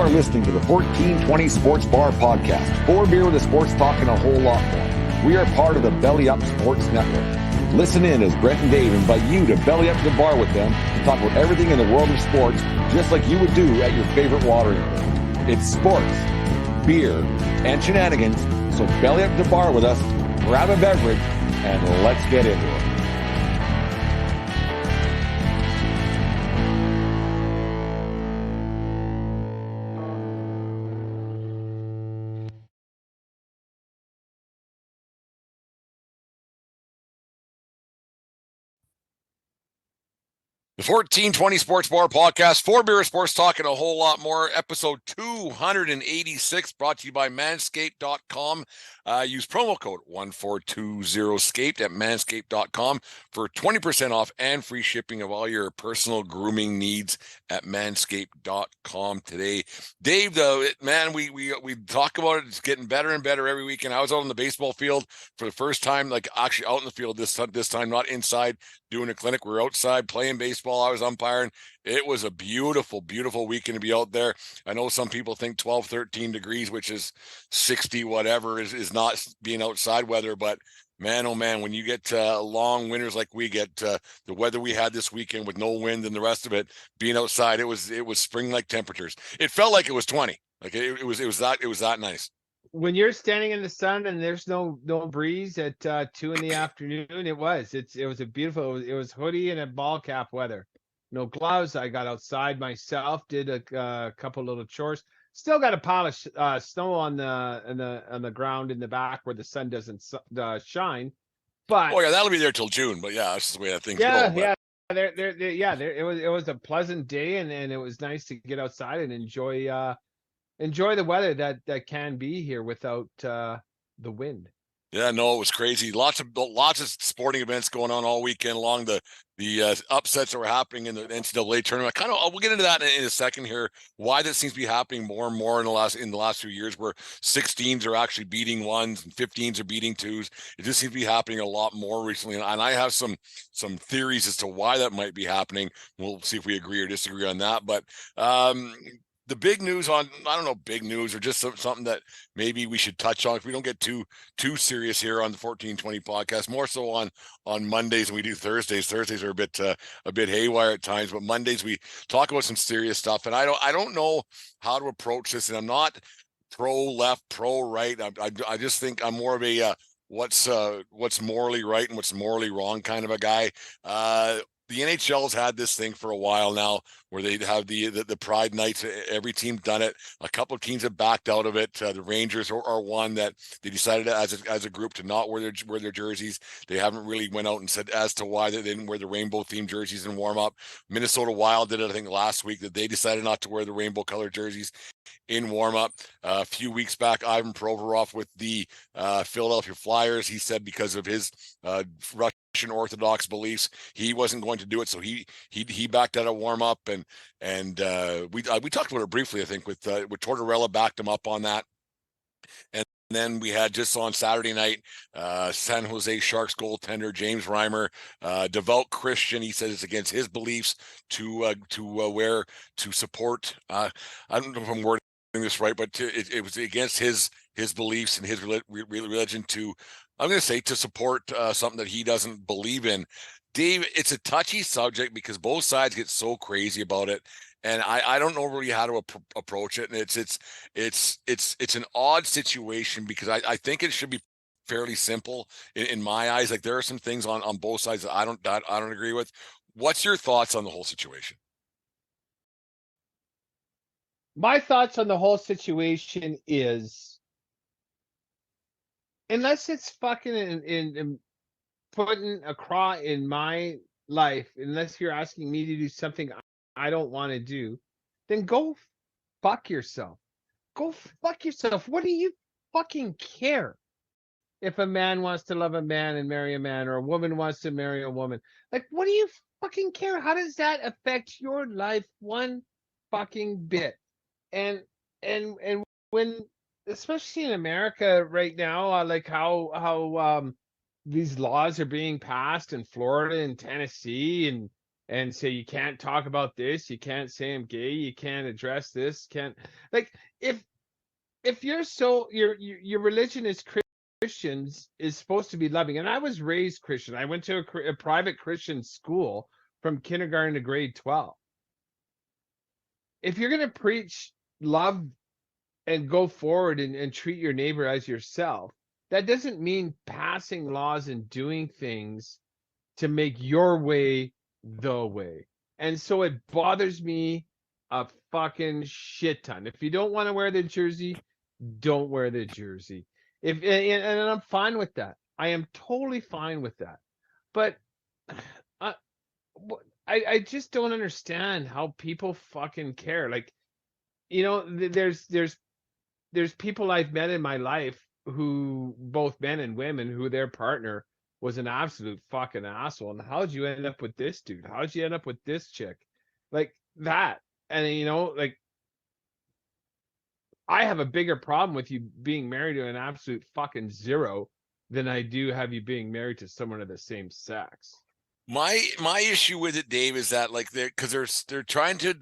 are listening to the 1420 Sports Bar Podcast. 4 beer with a sports talk and a whole lot more. We are part of the Belly Up Sports Network. Listen in as Brent and Dave invite you to belly up to the bar with them to talk about everything in the world of sports, just like you would do at your favorite watering hole. It's sports, beer, and shenanigans, so belly up to the bar with us, grab a beverage, and let's get into it. The 1420 Sports Bar Podcast, 4 beer sports talk and a whole lot more. Episode 286, brought to you by manscaped.com. Use promo code 1420SCAPED at manscaped.com for 20% off and free shipping of all your personal grooming needs at manscaped.com today. Dave, man, we talk about it. It's getting better and better every week. And I was out on the baseball field for the first time, like actually out in the field this time, not inside doing a clinic. We were outside playing baseball. I was umpiring. It was a beautiful, beautiful weekend to be out there. I know some people think 12, 13 degrees, which is 60, whatever, is not being outside weather. But man, oh man, when you get long winters like we get, the weather we had this weekend with no wind and the rest of it, being outside, it was spring-like temperatures. It felt like it was 20. Like it was that nice. When you're standing in the sun and there's no breeze at 2 p.m, it was a beautiful. It was hoodie and a ball cap weather. No gloves. I got outside myself, did a couple little chores. Still got a pile of snow on the ground in the back where the sun doesn't shine. But that'll be there till June. But yeah, that's just the way that things go. Yeah. It was a pleasant day and it was nice to get outside and enjoy the weather that can be here without the wind. Yeah, no, it was crazy. Lots of sporting events going on all weekend long. The upsets that were happening in the NCAA tournament. We'll get into that in a second here. Why that seems to be happening more and more in the last few years, where 16s are actually beating ones and 15s are beating twos. It just seems to be happening a lot more recently, and I have some theories as to why that might be happening. We'll see if we agree or disagree on that, but the big news I don't know, big news or just something that maybe we should touch on if we don't get too serious here on the 1420 podcast, more so on Mondays than we do Thursdays. Thursdays are a bit haywire at times, but Mondays we talk about some serious stuff. And I don't know how to approach this, and I'm not pro left, pro right. I just think I'm more of a what's morally right and what's morally wrong kind of a guy. The NHL's had this thing for a while now where they have the Pride Nights. Every team's done it. A couple of teams have backed out of it. The Rangers are one that they decided as a group to not wear their jerseys. They haven't really went out and said as to why they didn't wear the rainbow themed jerseys in warm up. Minnesota Wild did it, I think, last week, that they decided not to wear the rainbow colored jerseys in warm up. A few weeks back, Ivan Provorov with the Philadelphia Flyers, he said because of his Russian Orthodox beliefs, he wasn't going to do it, so he backed out of warm up, and we talked about it briefly, I think, with Tortorella backed him up on that. And then we had just on Saturday night, San Jose Sharks goaltender James Reimer, devout Christian. He says it's against his beliefs to wear, to support. I don't know if I'm wording this right, but it was against his beliefs and his religion to, I'm going to say, to support something that he doesn't believe in. Dave, it's a touchy subject because both sides get so crazy about it, and I don't know really how to approach it. And it's an odd situation because I think it should be fairly simple in my eyes. Like, there are some things on both sides that I don't agree with. What's your thoughts on the whole situation? My thoughts on the whole situation is, unless it's fucking in putting a craw in my life, unless you're asking me to do something I don't want to do, then go fuck yourself. Go fuck yourself. What do you fucking care if a man wants to love a man and marry a man, or a woman wants to marry a woman? Like, what do you fucking care? How does that affect your life one fucking bit? And when, especially in America right now, like how these laws are being passed in Florida and Tennessee, and and say you can't talk about this, you can't say I'm gay, you can't address this, can't like if you're so your religion is Christians is supposed to be loving. And I was raised Christian. I went to a private Christian school from kindergarten to grade 12. If you're going to preach love and go forward and treat your neighbor as yourself, that doesn't mean passing laws and doing things to make your way the way. And so it bothers me a fucking shit ton. If you don't want to wear the jersey, don't wear the jersey. And I'm fine with that. I am totally fine with that. But I, I just don't understand how people fucking care. Like, there's people I've met in my life who, both men and women, who their partner was an absolute fucking asshole. And how'd you end up with this dude? How'd you end up with this chick? Like that. And like, I have a bigger problem with you being married to an absolute fucking zero than I do have you being married to someone of the same sex. My issue with it, Dave, is that like they're trying to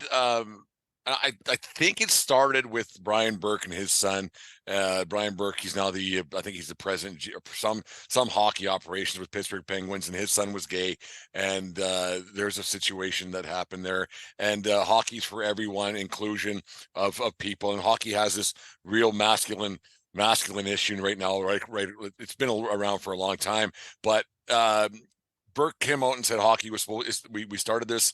I think it started with Brian Burke and his son. Brian Burke, he's now I think he's the president of some hockey operations with Pittsburgh Penguins, and his son was gay. And there's a situation that happened there. And hockey's for everyone, inclusion of people. And hockey has this real masculine issue right now, right? It's been around for a long time, but Burke came out and said hockey was supposed. We started this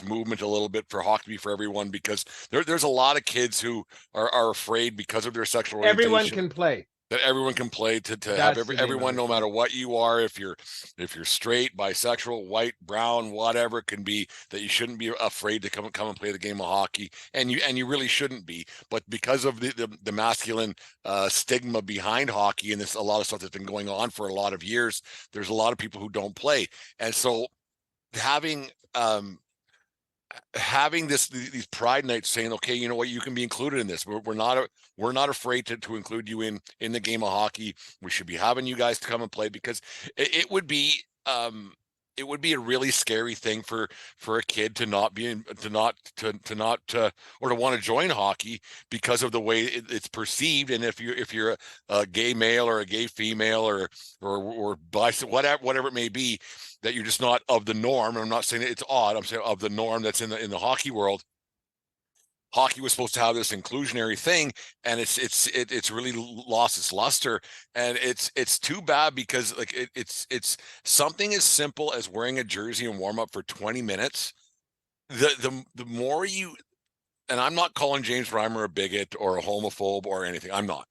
movement a little bit for hockey for everyone, because there's a lot of kids who are afraid because of their sexual orientation. Everyone can play. That everyone can play, to have everyone, no matter what you are, if you're straight, bisexual, white, brown, whatever it can be, that you shouldn't be afraid to come and play the game of hockey, and you really shouldn't be. But because of the masculine stigma behind hockey, and a lot of stuff that's been going on for a lot of years, there's a lot of people who don't play. And so having these Pride Nights saying, okay, you know what, you can be included in this. We're not afraid to include you in the game of hockey. We should be having you guys to come and play, because it would be a really scary thing for a kid to not or to want to join hockey because of the way it's perceived. And if you're a gay male or a gay female or whatever it may be, that you're just not of the norm. And I'm not saying it's odd. I'm saying of the norm that's in the hockey world. Hockey was supposed to have this inclusionary thing, and it's really lost its luster. And it's too bad, because like it's something as simple as wearing a jersey and warm up for 20 minutes. The more you, and I'm not calling James Reimer a bigot or a homophobe or anything. I'm not.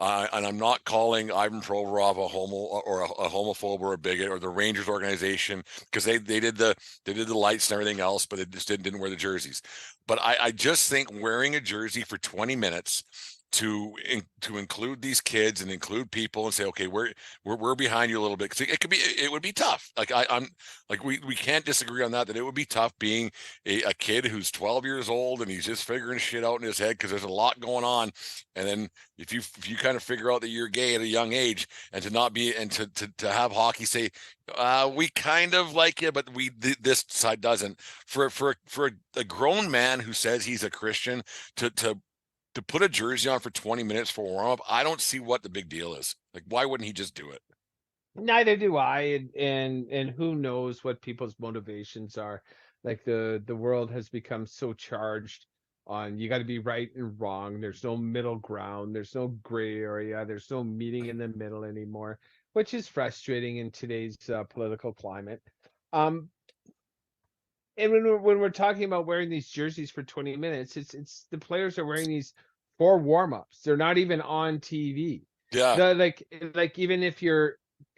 And I'm not calling Ivan Provorov a homophobe or a bigot, or the Rangers organization, because they did the lights and everything else, but it just didn't wear the jerseys. But I just think wearing a jersey for 20 minutes to include these kids and include people and say, okay, we're behind you a little bit, because it would be tough. Like I'm like we can't disagree on that it would be tough being a kid who's 12 years old and he's just figuring shit out in his head, because there's a lot going on. And then if you kind of figure out that you're gay at a young age, and to not be, and to have hockey say, we kind of like you, but this side doesn't. For a grown man who says he's a Christian to put a jersey on for 20 minutes for warm up, I don't see what the big deal is. Like, why wouldn't he just do it? Neither do I. And who knows what people's motivations are. Like the world has become so charged on, you got to be right and wrong. There's no middle ground. There's no gray area. There's no meeting in the middle anymore, which is frustrating in today's political climate. And when we're talking about wearing these jerseys for 20 minutes, it's the players are wearing these for warm-ups. They're not even on TV. Yeah. Like even if you're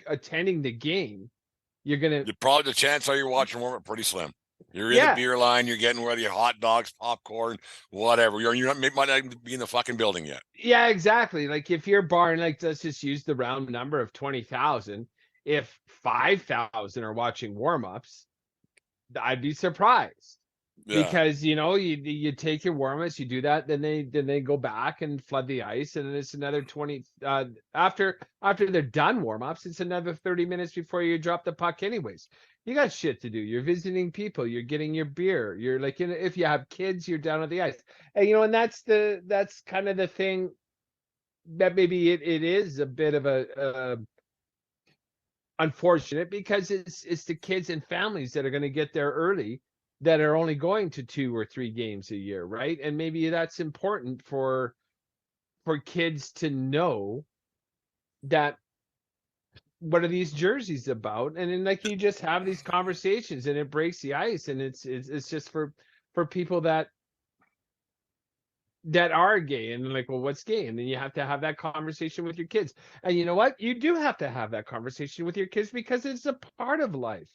attending the game, you're gonna, the chance are you're watching warm up pretty slim. You're in the beer line, you're getting ready, hot dogs, popcorn, whatever. You're not, might not even be in the fucking building yet. Yeah, exactly. Like if your barn, like let's just use the round number of 20,000, if 5,000 are watching warm-ups, I'd be surprised. Yeah. Because you take your warm-ups, you do that, then they go back and flood the ice, and then it's another 20 after they're done warm-ups, it's another 30 minutes before you drop the puck anyways. You got shit to do. You're visiting people. You're getting your beer. You're like, if you have kids, you're down at the ice. And and that's kind of the thing that maybe it is a bit of a unfortunate, because it's the kids and families that are going to get there early, that are only going to 2 or 3 games a year, right? And maybe that's important for kids to know that, what are these jerseys about? And then, like, you just have these conversations and it breaks the ice, and it's just for people that are gay, and like, well, what's gay? And then you have to have that conversation with your kids. And you know what? You do have to have that conversation with your kids, because it's a part of life.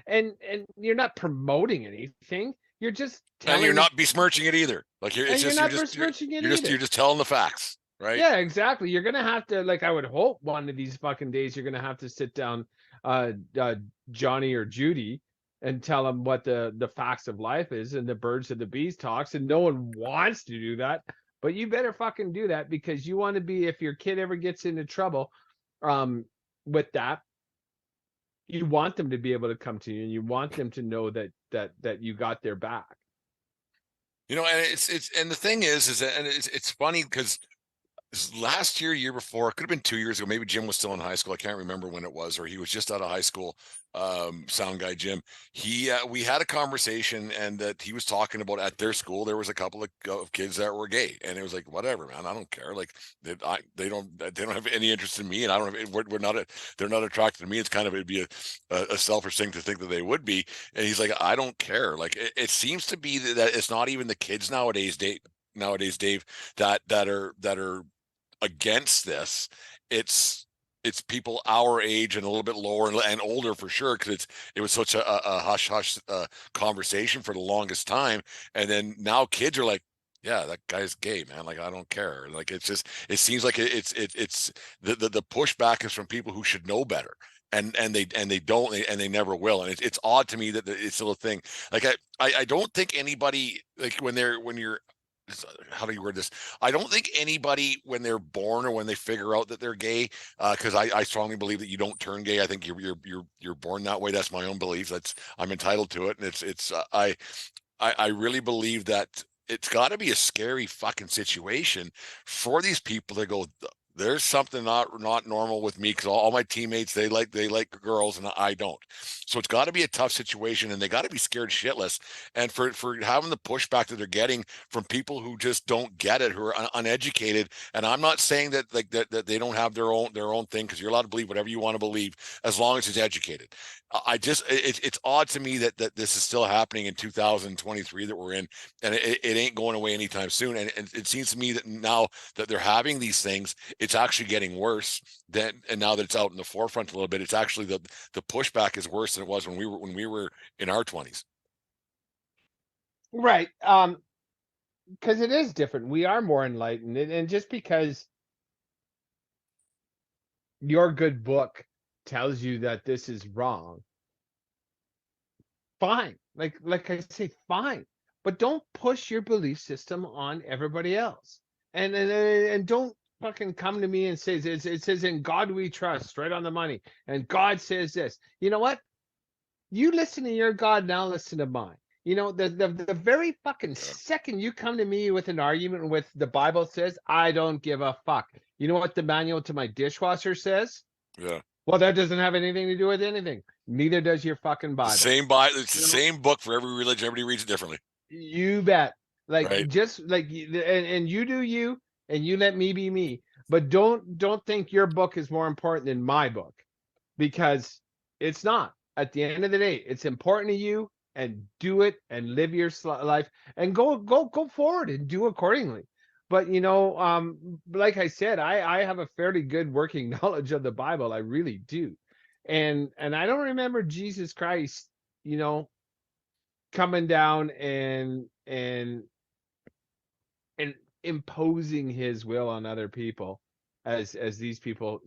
And you're not promoting anything. You're just And you're telling, not besmirching it either. Like and you're not besmirching it either. you're just telling the facts, right? Yeah, exactly. You're gonna have to, like, I would hope one of these fucking days you're gonna have to sit down, uh, uh Johnny or Judy, and tell them what the facts of life is, and the birds and the bees talks. And no one wants to do that, but you better fucking do that, because you want to be, if your kid ever gets into trouble, um, with that, you want them to be able to come to you, and you want them to know that you got their back. And and the thing is that, and it's funny because last year before, it could have been 2 years ago. Maybe Jim was still in high school. I can't remember when it was, or he was just out of high school. Sound guy Jim. We had a conversation, and that he was talking about, at their school there was a couple of kids that were gay, and it was like, whatever, man, I don't care. Like, they don't have any interest in me, and I don't have, we're not they're not attracted to me. It's kind of, it'd be a selfish thing to think that they would be. And he's like, I don't care. Like, it seems to be that it's not even the kids nowadays, Dave, that are against this. It's people our age and a little bit lower and older, for sure, because it was such a hush hush conversation for the longest time. And then now kids are like, yeah, that guy's gay, man. Like, I don't care. Like, it's just, it seems like it's the pushback is from people who should know better. And they don't, and they never will. And it's odd to me that it's still a thing. Like, I don't think anybody, like, when you're, how do you word this? I don't think anybody, when they're born or when they figure out that they're gay, because I strongly believe that you don't turn gay. I think you're born that way. That's my own belief. I'm entitled to it, and I really believe that it's got to be a scary fucking situation for these people to go, there's something not normal with me, because all my teammates, they like girls and I don't. So it's got to be a tough situation, and they got to be scared shitless. And for having the pushback that they're getting from people who just don't get it, who are uneducated. And I'm not saying that, like, that they don't have their own thing, because you're allowed to believe whatever you want to believe, as long as it's educated. It's odd to me that this is still happening in 2023 that we're in, and it ain't going away anytime soon. And it seems to me that now that they're having these things, it's actually getting worse. And now that it's out in the forefront a little bit, it's actually the pushback is worse than it was when we were in our 20s. Right. Because it is different. We are more enlightened, and just because your good book tells you that this is wrong, fine. Like I say, fine. But don't push your belief system on everybody else. And don't fucking come to me and say, it says, in God we trust, right on the money. And God says this. You know what? You listen to your God, now listen to mine. The very fucking second you come to me with an argument with the Bible says, I don't give a fuck. You know what the manual to my dishwasher says? Yeah. Well, that doesn't have anything to do with anything. Neither does your fucking Bible. It's the same book for every religion. Everybody reads it differently. You bet. Like, right. Just like, and you do you, and you let me be me. But don't think your book is more important than my book, because it's not. At the end of the day, it's important to you, and do it and live your life, and go forward and do accordingly. But like I said, I have a fairly good working knowledge of the Bible. I really do. And I don't remember Jesus Christ, coming down and imposing his will on other people, as these people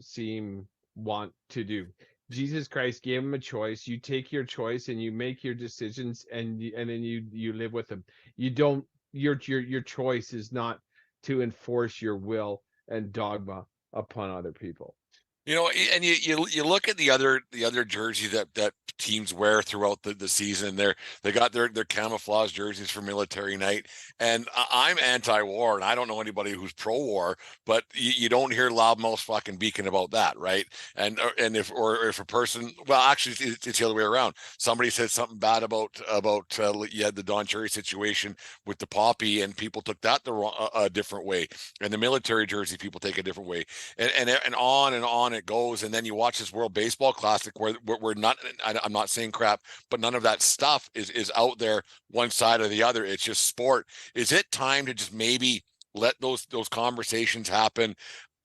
want to do. Jesus Christ gave him a choice. You take your choice and you make your decisions, and then you live with them. You don't, your choice is not to enforce your will and dogma upon other people. And you look at the other jersey that teams wear throughout the season. They got their camouflage jerseys for military night, and I'm anti-war, and I don't know anybody who's pro-war, but you don't hear loudmouth fucking beacon about that, right? And if a person, well, actually, it's the other way around. Somebody said something bad about you had the Don Cherry situation with the poppy, and people took that the wrong, a different way, and the military jersey people take a different way, and on it goes. And then you watch this World Baseball Classic where we're not, I'm not saying crap, but none of that stuff is out there one side or the other. It's just sport. Is it time to just maybe let those conversations happen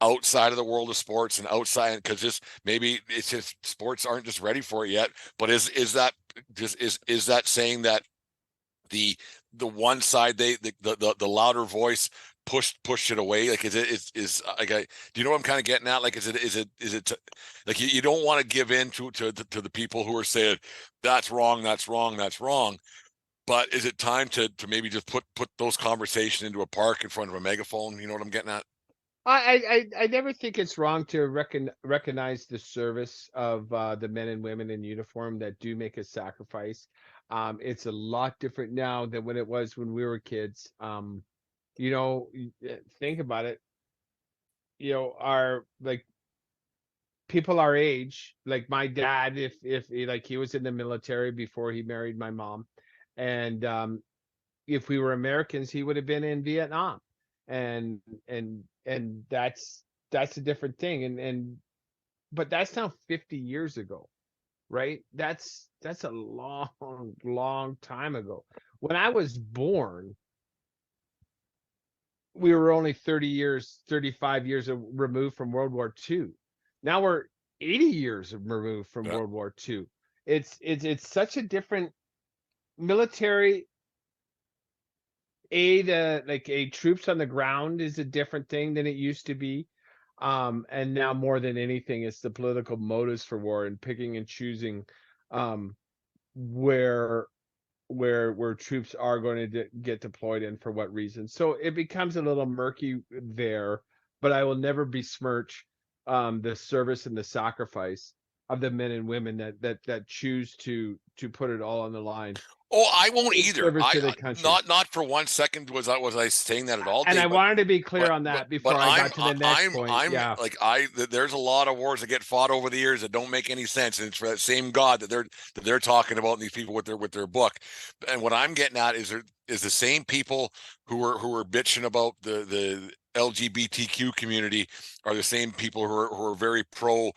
outside of the world of sports and outside, because just maybe it's just sports aren't just ready for it yet? But is that just is that saying that the one side, the louder voice pushed it away? Like, is like, do you know what I'm kind of getting at? Like, is it like you don't want to give in to the people who are saying that's wrong, but is it time to maybe just put those conversations into a park in front of a megaphone? You know what I'm getting at? I never think it's wrong to recognize the service of the men and women in uniform that do make a sacrifice. It's a lot different now than when it was when we were kids. Think about it. Our like people our age, like my dad, if like he was in the military before he married my mom, and if we were Americans, he would have been in Vietnam, and and that's a different thing. And but that's now 50 years ago, right? That's a long, long time ago. When I was born, we were only 30 years, 35 years removed from World War II. Now we're 80 years removed from Yeah. World War II. It's such a different military aid, like a troops on the ground is a different thing than it used to be. And now more than anything, it's the political motives for war and picking and choosing um, where where troops are going to get deployed and for what reason. So it becomes a little murky there, but I will never besmirch the service and the sacrifice of the men and women that choose to put it all on the line Oh, I won't in either. service to the country. Not for one second was I saying that at all, And I Dave. wanted to be clear on But that before I got to the next point. I'm Yeah. like, there's a lot of wars that get fought over the years that don't make any sense, and it's for that same God that they're talking about, and these people with their book. And what I'm getting at is the same people who are bitching about the LGBTQ community are the same people who are very pro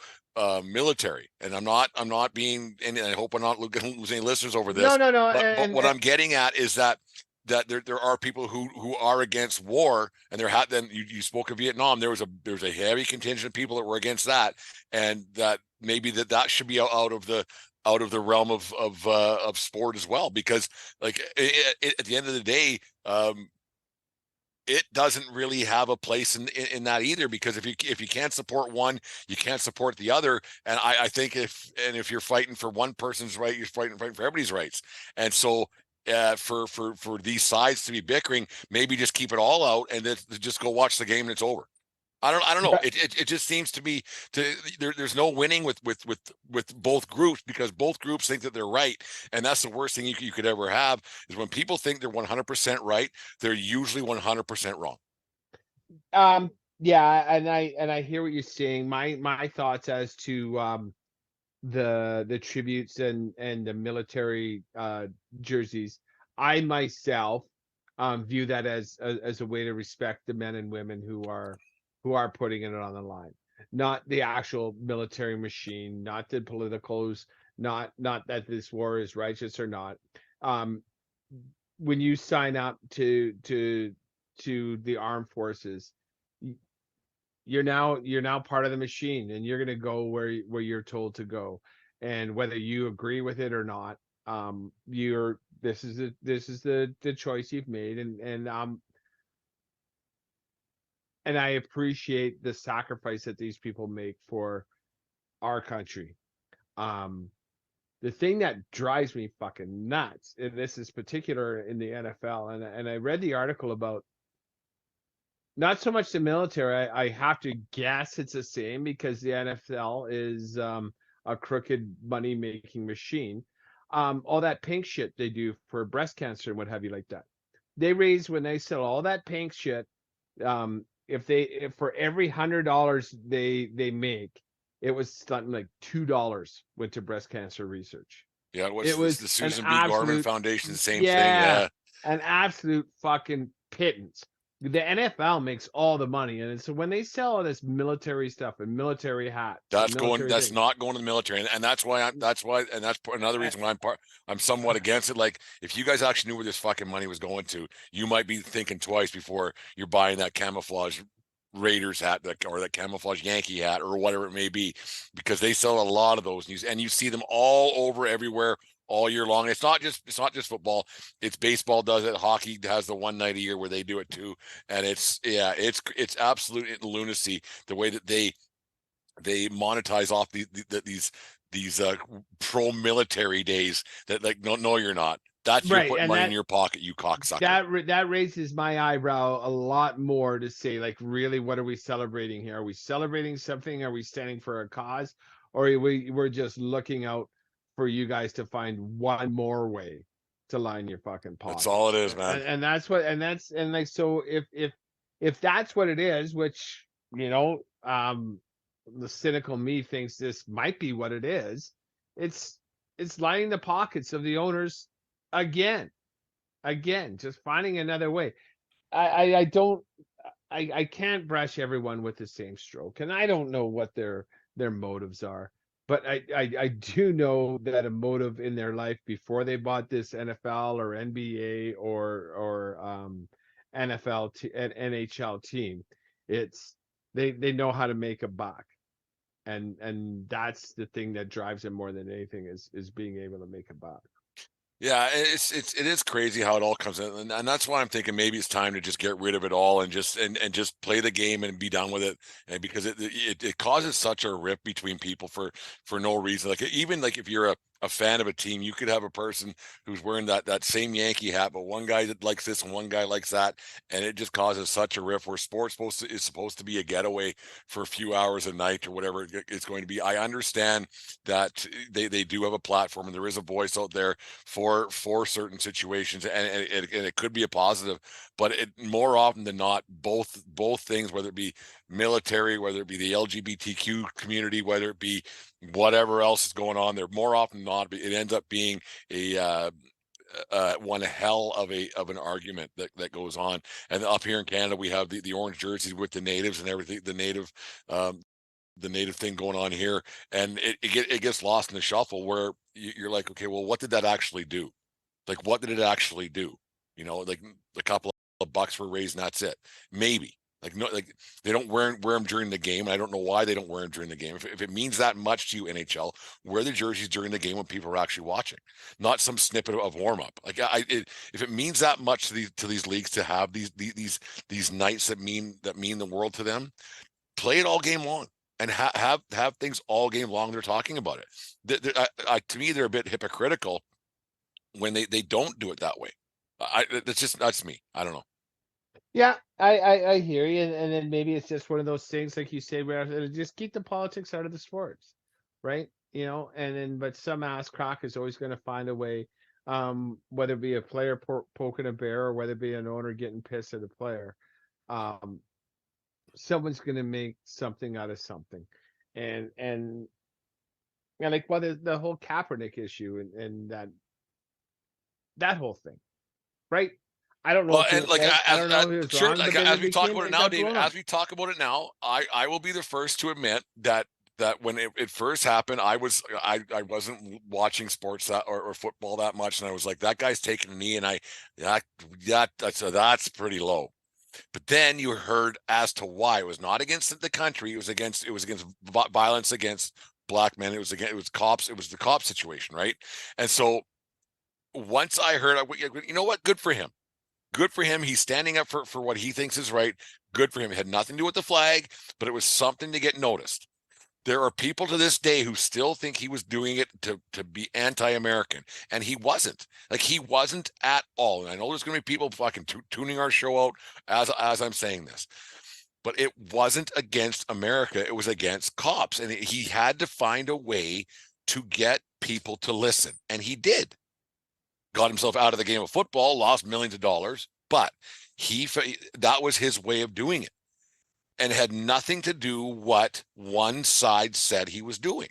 military. And I'm not being, and I hope I'm not losing any listeners over No, this, no, no. but what I'm getting at is that there are people who are against war, and then you spoke of Vietnam. There was a heavy contingent of people that were against that, and that maybe that should be out of the realm of sport as well, because like at the end of the day, it doesn't really have a place in that either, because if you can't support one, you can't support the other. And I think if you're fighting for one person's right, you're fighting for everybody's rights. And so for these sides to be bickering, maybe just keep it all out and then just go watch the game and it's over. I don't know. Yeah. It just seems to be there's no winning with both groups, because both groups think that they're right, and that's the worst thing you could ever have, is when people think they're 100% right, they're usually 100% wrong. Yeah, and I hear what you're saying. My thoughts as to the tributes and the military jerseys. I myself view that as a way to respect the men and women who are putting it on the line, not the actual military machine, not the politicals, not that this war is righteous or not. Um, when you sign up to the armed forces, you're now part of the machine, and you're going to go where you're told to go, and whether you agree with it or not, you're this is the choice you've made, and I appreciate the sacrifice that these people make for our country. um the thing that drives me fucking nuts, and this is particular in the NFL, and I read the article about Not so much the military. I have to guess it's the same because the NFL is a crooked money making machine. All that pink shit they do for breast cancer and what have you like that. They raise when they sell all that pink shit. If for every $100 they make, it was something like $2 went to breast cancer research. Yeah, what's It this, was the an Susan B. Garman absolute, Foundation? Same thing. yeah, Yeah, an absolute fucking pittance. The NFL makes all the money, and so when they sell all this military stuff and military hats and military that's things, not going to the military, and that's why and that's another reason why I'm somewhat against it. Like, if you guys actually knew where this fucking money was going to, you might be thinking twice before you're buying that camouflage Raiders hat, or that camouflage Yankee hat, or whatever it may be, because they sell a lot of those, and you see them all over everywhere all year long. It's not just football. It's baseball does it. Hockey has the one night a year where they do it too, and it's absolute lunacy the way that they monetize off these pro military days. That, like, no, you're not. That's you're right? putting And money in your pocket, you cocksucker. that raises my eyebrow a lot more to say, like, really, what are we celebrating here? Are we celebrating something? Are we standing for a cause, or we're just looking out for you guys to find one more way to line your fucking That's all it pockets? is, man. And that's what, and like, so if that's what it is, which, the cynical me thinks this might be what it is, it's lining the pockets of the owners again, just finding another way. I don't, I can't brush everyone with the same stroke, and I don't know what their motives are, but I do know that a motive in their life before they bought this NFL or NBA or and NHL team, it's they know how to make a buck, and that's the thing that drives them more than anything, is being able to make a buck. Yeah, it is crazy how it all comes in, and that's why I'm thinking maybe it's time to just get rid of it all and just play the game and be done with it. And because it causes such a rift between people for no reason. Like, even like if you're a fan of a team, you could have a person who's wearing that same Yankee hat, but one guy that likes this and one guy likes that, and it just causes such a rift where sports is supposed to be a getaway for a few hours a night or whatever it's going to be. I understand that they do have a platform and there is a voice out there for certain situations, and it could be a positive, but more often than not, both things, whether it be military, whether it be the LGBTQ community, whether it be whatever else is going on there, more often than not, it ends up being a one hell of an argument that goes on. And up here in Canada, we have the orange jerseys with the natives and everything, the native thing going on here, and it gets lost in the shuffle where you're like, okay, well, what did that actually do? Like, what did it actually do? Like, a couple of bucks for raising, that's it. Maybe. Like, no, like, they don't wear them during the game, and I don't know why they don't wear them during the game. If it means that much to you, NHL, wear the jerseys during the game when people are actually watching, not some snippet of warm up. Like, if it means that much to these leagues to have these nights that mean the world to them, play it all game long and have things all game long. They're talking about it. To me, they're a bit hypocritical when they don't do it that way. That's me. I don't know. Yeah, I hear you, and then maybe it's just one of those things, like you said, where just keep the politics out of the sports, right? And then, but some ass crock is always going to find a way, whether it be a player poking a bear or whether it be an owner getting pissed at a player, um, someone's going to make something out of something, and like, well, the whole Kaepernick issue and that whole thing, right? I don't know Well, if he and was like, right. I don't know if he was sure, wrong, but like, then as we talk about it it now, got David, blown up. as we talk about it now, I will be the first to admit that when it first happened, I wasn't watching sports or football that much, and I was like, that guy's taking a knee, and that's pretty low. But then you heard as to why. It was not against the country. It was against violence against black men. It was cops. It was the cop situation, right? And so once I heard, you know what? Good for him. Good for him. He's standing up for what he thinks is right. Good for him. It had nothing to do with the flag, but it was something to get noticed. There are people to this day who still think he was doing it to be anti-American, and he wasn't. Like, he wasn't at all. And I know there's going to be people fucking tuning our show out as I'm saying this, but it wasn't against America. It was against cops, and he had to find a way to get people to listen, and he did. Got himself out of the game of football, lost millions of dollars, but that was his way of doing it. And had nothing to do what one side said he was doing.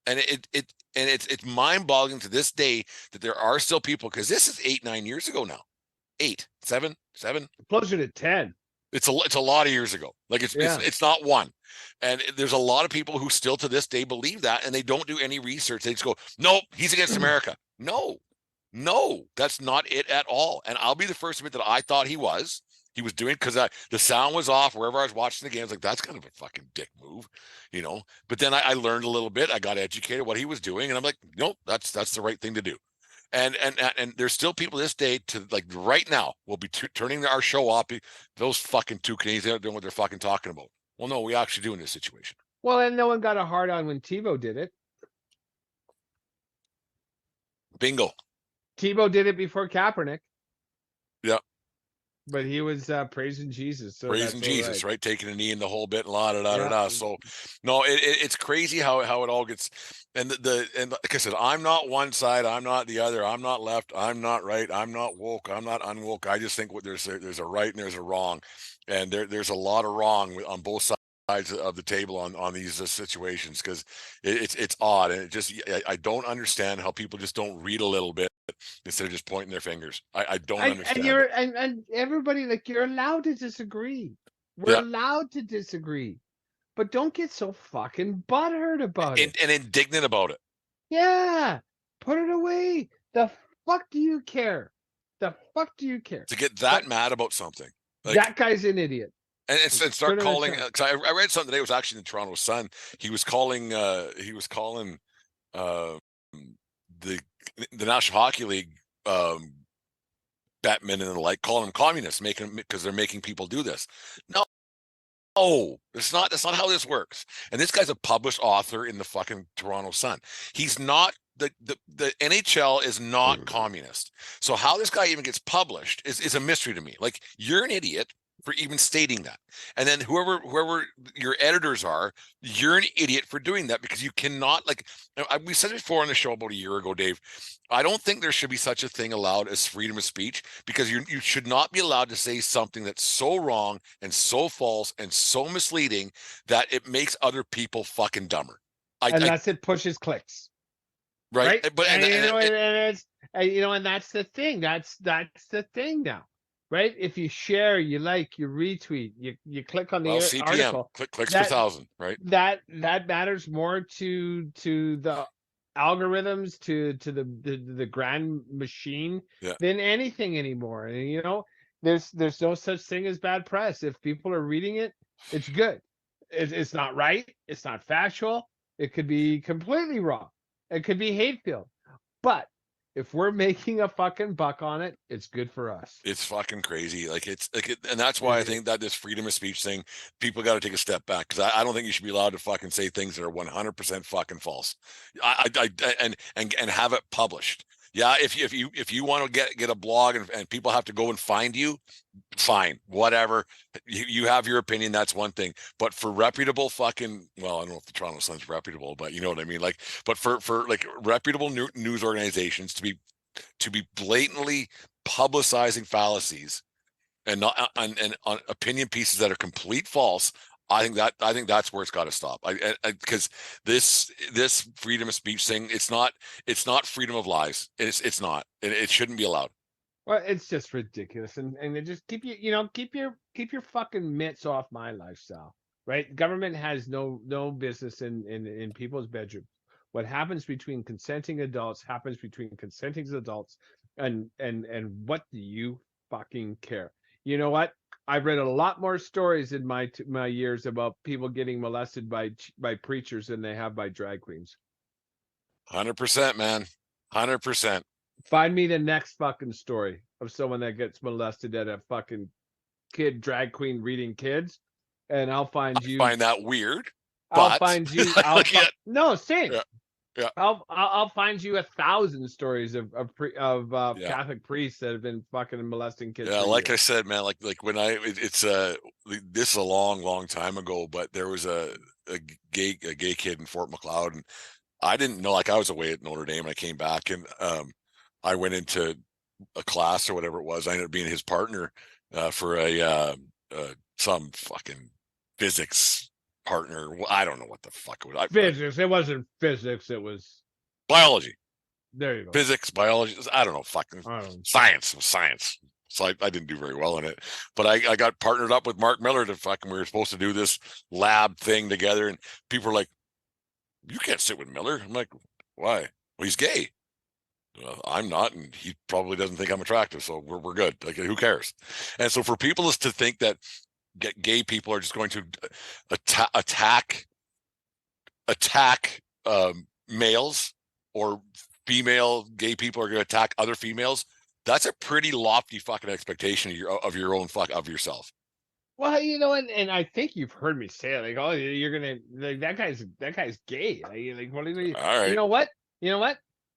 And it's mind-boggling to this day that there are still people, because this is 8-9 years ago now. 8, 7. Closer to 10. It's a lot of years ago. Like, it's not one. And there's a lot of people who still to this day believe that, and they don't do any research. They just go, nope, he's against America. No, that's not it at all. And I'll be the first to admit that I thought he was doing, because the sound was off wherever I was watching the game. I was like, that's kind of a fucking dick move, But then I learned a little bit. I got educated what he was doing, and I'm like, nope, that's the right thing to do. And there's still people this day to, like, right now, will be turning our show off. Those fucking two Canadians, they don't know what they're fucking talking about. Well, no, we actually do in this situation. Well, and no one got a hard on when TiVo did it. Bingo. TiVo did it before Kaepernick. Yeah. But he was praising Jesus. So praising Jesus, right? Taking a knee in the whole bit and la. So, no, it's crazy how it all gets. And and like I said, I'm not one side, I'm not the other, I'm not left, I'm not right, I'm not woke, I'm not unwoke. I just think there's a right and there's a wrong, and there's a lot of wrong on both sides of the table on these situations, because it's odd, and I don't understand how people just don't read a little bit instead of just pointing their fingers. I don't understand. And everybody, like, you're allowed to disagree. We're allowed to disagree, but don't get so fucking butthurt about it and indignant about it. Yeah, put it away. The fuck do you care? To get that mad about something? Like, that guy's an idiot. And start calling, because I read something today. It was actually in the Toronto Sun. He was calling the National Hockey League Batman and the like, calling them communists, because they're making people do this. No, that's not how this works. And this guy's a published author in the fucking Toronto Sun. He's not the NHL is not communist. So how this guy even gets published is a mystery to me. Like, you're an idiot for even stating that. And then whoever your editors are, you're an idiot for doing that, because you cannot, like, we said it before on the show about a year ago, Dave. I don't think there should be such a thing allowed as freedom of speech, because you should not be allowed to say something that's so wrong and so false and so misleading that it makes other people fucking dumber. It pushes clicks. Right. But and that's the thing. That's the thing now. Right? If you share, you like, you retweet, you click on the CPM, article, clicks per thousand, right? That matters more to the algorithms, to the grand machine than anything anymore. And there's no such thing as bad press. If people are reading it, it's good. It's not right. It's not factual. It could be completely wrong. It could be hate-filled. But if we're making a fucking buck on it, it's good for us. It's fucking crazy. And that's why I think that this freedom of speech thing, people got to take a step back, because I don't think you should be allowed to fucking say things that are 100% fucking false. And have it published. Yeah, if you want to get a blog and people have to go and find you, fine, whatever. You have your opinion, that's one thing. But for reputable fucking, well, I don't know if the Toronto Sun's reputable, but you know what I mean. Like, but for like reputable news organizations to be blatantly publicizing fallacies and not and on opinion pieces that are complete false, I think that's where it's got to stop. Because this freedom of speech thing, it's not freedom of lies. It's not. It shouldn't be allowed. Well, it's just ridiculous, and they just keep your fucking mitts off my lifestyle, right? Government has no business in people's bedrooms. What happens between consenting adults happens between consenting adults, and what do you fucking care? You know what? I've read a lot more stories in my years about people getting molested by preachers than they have by drag queens. 100%, man. 100%. Find me the next fucking story of someone that gets molested at a fucking drag queen reading kids, and I'll find you. Find that weird. I'll find you. No, same. Yeah. Yeah. I'll find you 1,000 stories of Yeah. Catholic priests that have been fucking molesting kids. Yeah, for like I years. said, man, like when this is a long time ago, but there was a gay kid in Fort McLeod, and I didn't know, like I was away at Notre Dame and I came back, and I went into a class or whatever it was. I ended up being his partner for some fucking physics partner. I don't know what the fuck it was. Physics. It wasn't physics. It was Biology. There you go. Physics, biology. I don't know. Fucking science. It was science. So I didn't do very well in it, but I got partnered up with Mark Miller to fucking, we were supposed to do this lab thing together, and people were like, "You can't sit with Miller." I'm like, "Why?" "Well, he's gay." "I'm not, and he probably doesn't think I'm attractive, so we're good. Like, who cares?" And so for people to think that gay people are just going to attack males, or female gay people are going to attack other females, that's a pretty lofty fucking expectation of your own of yourself. Well, and I think you've heard me say it, like, "Oh, you're gonna like that guy's gay." Like what are you? All right. You know what?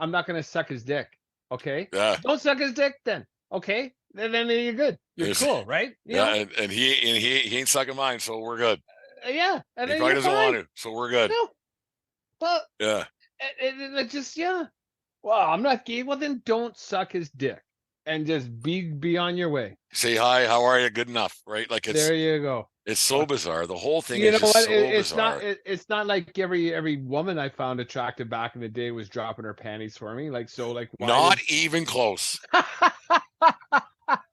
I'm not gonna suck his dick. Okay. Yeah. Don't suck his dick then. Okay. Then you're good. You're cool, right? And he ain't sucking mine, so we're good. Yeah. And he probably doesn't want to, so we're good. No. Well. Yeah. It just Well, I'm not gay. Well, then don't suck his dick and just be on your way. Say hi, how are you? Good enough, right? Like, there you go. It's so bizarre. The whole thing is just so bizarre. It's not like every woman I found attractive back in the day was dropping her panties for me. Like, so, like, not even close.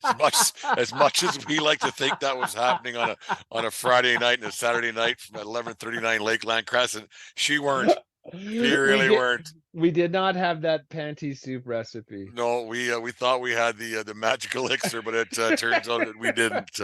As much as we like to think that was happening on a Friday night and a Saturday night from 1139 Lakeland Crescent, she weren't. You really weren't. We did not have that panty soup recipe. No, we thought we had the magic elixir, but it turns out that we didn't.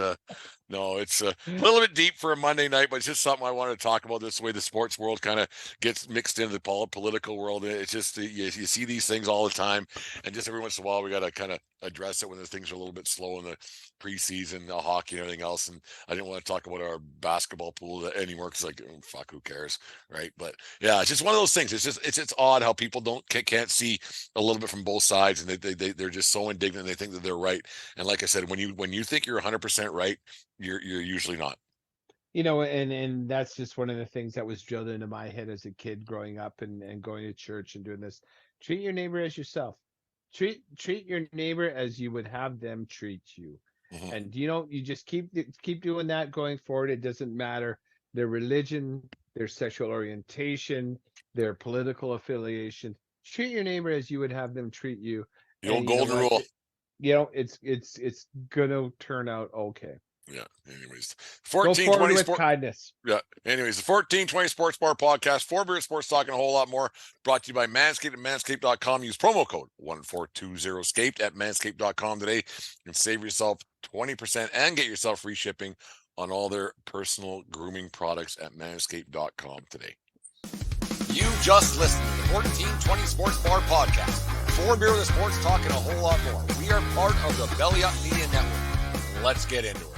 No, it's a little bit deep for a Monday night, but it's just something I wanted to talk about. This way the sports world kind of gets mixed into the political world. It's just you see these things all the time, and just every once in a while we got to kind of address it when the things are a little bit slow in the preseason, the hockey and everything else. And I didn't want to talk about our basketball pool anymore because, like, oh, fuck, who cares, right? But yeah, it's just one of those things. It's odd how people can't see a little bit from both sides, and they're just so indignant. They think that they're right, and like I said, when you think you're 100% right, you're usually not. And that's just one of the things that was drilled into my head as a kid growing up and going to church and doing this. Treat your neighbor as yourself. Treat your neighbor as you would have them treat you. Mm-hmm. And you just keep doing that going forward. It doesn't matter their religion, their sexual orientation, their political affiliation. Treat your neighbor as you would have them treat you. The old golden rule. It's gonna turn out okay. Yeah. Anyways, 1420 with kindness. Yeah. Anyways, the 1420 Sports Bar Podcast, 4 beer, sports talk, and a whole lot more. Brought to you by Manscaped at manscaped.com. Use promo code 1420SCAPED at manscaped.com today and save yourself 20% and get yourself free shipping on all their personal grooming products at manscaped.com today. You just listened to the 1420 Sports Bar Podcast. 4 beer with sports talk and a whole lot more. We are part of the Belly Up Media Network. Let's get into it.